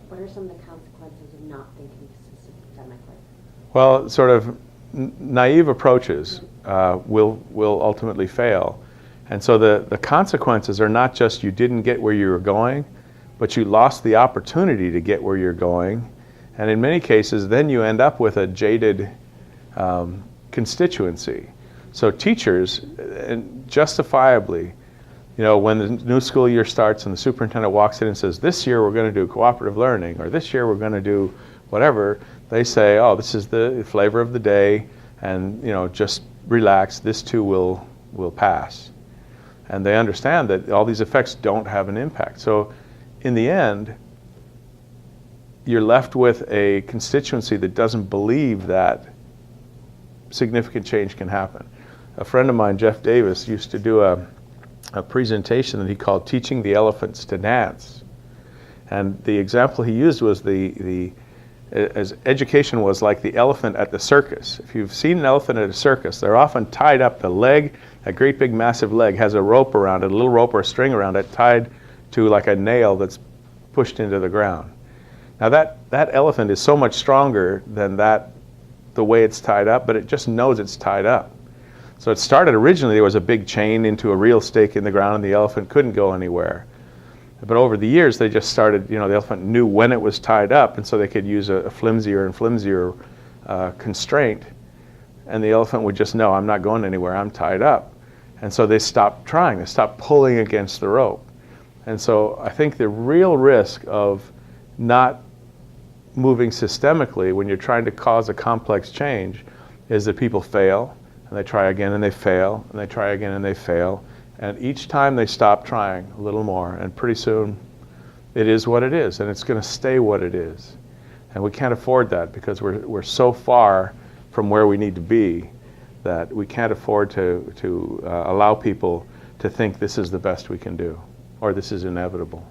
What are some of the consequences of not thinking systemically? Well, sort of naive approaches will ultimately fail. And so the consequences are not just you didn't get where you were going, but you lost the opportunity to get where you're going. And in many cases, then you end up with a jaded constituency. So teachers, and justifiably, when the new school year starts and the superintendent walks in and says, this year we're going to do cooperative learning, or this year we're going to do whatever, they say, oh, this is the flavor of the day, and just relax, this too will pass. And they understand that all these effects don't have an impact. So in the end, you're left with a constituency that doesn't believe that significant change can happen. A friend of mine, Jeff Davis, used to do a presentation that he called Teaching the Elephants to Dance. And the example he used was as education was like the elephant at the circus. If you've seen an elephant at a circus, they're often tied up. The leg, that great big massive leg, has a rope around it, a little rope or a string around it, tied to like a nail that's pushed into the ground. Now that elephant is so much stronger than the way it's tied up, but it just knows it's tied up. So it started originally, there was a big chain into a real stake in the ground and the elephant couldn't go anywhere. But over the years, they just started, the elephant knew when it was tied up, and so they could use a flimsier and flimsier constraint, and the elephant would just know, I'm not going anywhere, I'm tied up. And so they stopped trying, they stopped pulling against the rope. And so I think the real risk of not moving systemically when you're trying to cause a complex change is that people fail, and they try again and they fail, and they try again and they fail. And each time they stop trying a little more, and pretty soon it is what it is, and it's going to stay what it is. And we can't afford that because we're so far from where we need to be that we can't afford to allow people to think this is the best we can do, or this is inevitable.